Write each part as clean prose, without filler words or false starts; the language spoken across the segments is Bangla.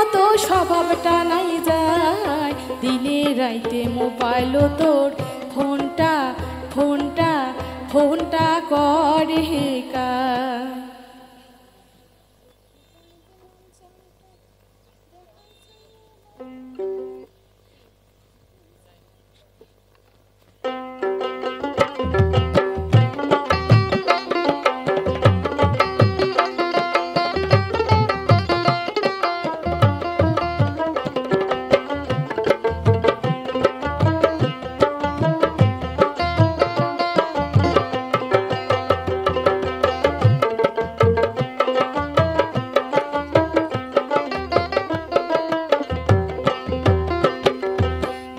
মতো স্বভাবটা নাই যায়, দিনে রাইতে মোবাইল তোর ফোনটা ফোনটা ফোনটা করে কাজ।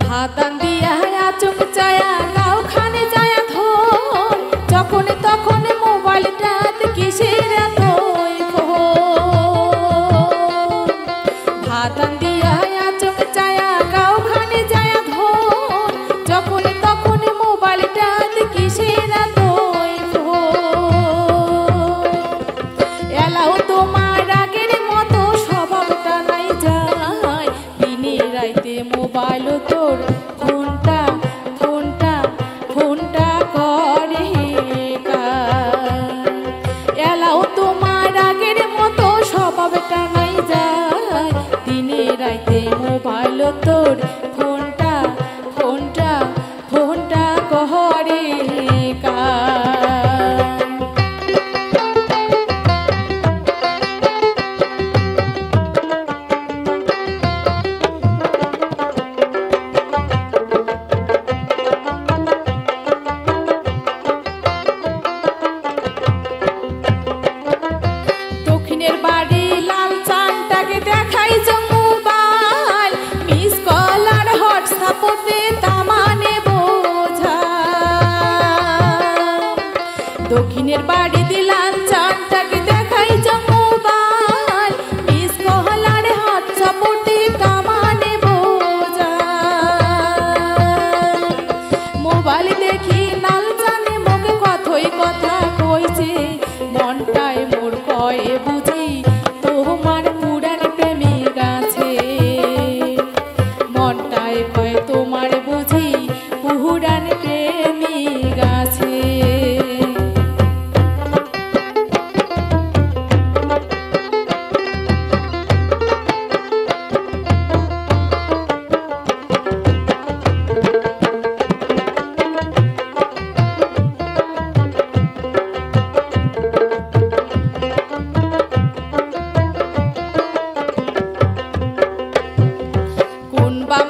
হাতান দিয়া চোখ চায়া গাও খানে যায় ধর, যখন তখন মোবাইলটা কিসের এত হাতান দিয়া চোখ চায়া গাও খানে যায় ধর, যখন তখন মোবাইলটা কিসের এত এলাও তোমার আগের মতো স্বভাবটা নাই যায়, দিনে রাইতে মোবাইল তোর ফোনটা ফোনটা ফোনটা করে কাজ। এলাও তোমার আগের মতো স্বভাবটা নাই যায়, দিনে রাইতে মোবাইল তোর ফোনটা ফোনটা ফোনটা করে কাজ। দক্ষিণের বাড়ি লাল চানটাকে দেখাই যে মোবাইল, মিস কল আর হোয়াটসঅ্যাপে তামানে বোঝা। দক্ষিণের বাড়ি লাল চানটাকে দেখাই যে মোবাইল, মিস কল আর হোয়াটসঅ্যাপে তামানে বোঝা। মোবাইল দেখি লাল চানে মুখে কথই কথা কইছে, মনটায় মোর কয়ে বুঝি তোমার পুরান প্রেমিক আছে। মনটায় কয় তোমার বুঝি পুরান প্রেমিক আছে।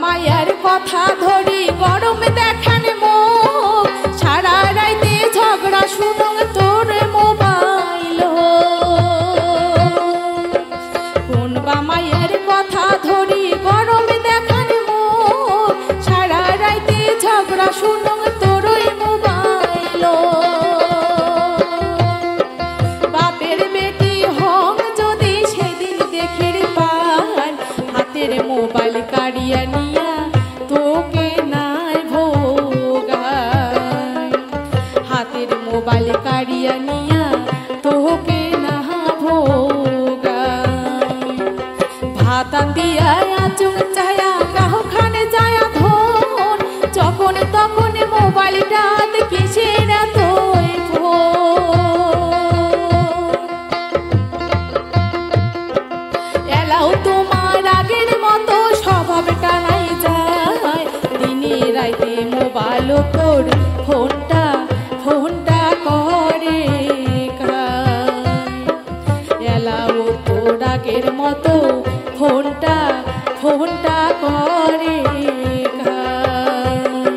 মায়ের কথা ধরি গরমে দেখান মুখ, সারা রাইতে ঝগড়া শুনুন তোর মোবাইল। কোন বা মায়ের কথা ধরি গরমে দেখান মুখ, সারা রাইতে ঝগড়া শুনুন তোর মোবাইল। বাপের বেটি হং যদি সেদিন দেখির পান, হাতের মোবাইল কাড়িয়া নিয়া তোকে নাই ভোগায়। হাতের মোবাইল কাড়িয়া নিয়া তোকে না ভোগায়। ভাতান দিয়া চোখ চায়া গাও খানে যায় ধর, যখন তখন মোবাইলটা কিসের এত এলাও তোমার আগের মতো স্বভাবটা নাই যায়, দিনে রাইতে মোবাইল তোর ফোনটা ফোনটা করে কাজ। এলাও তোর আগের মতো ফোনটা ফোনটা করে কাজ।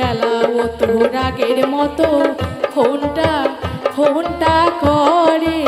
এলাও তোর আগের মতো ফোনটা ফোনটা করে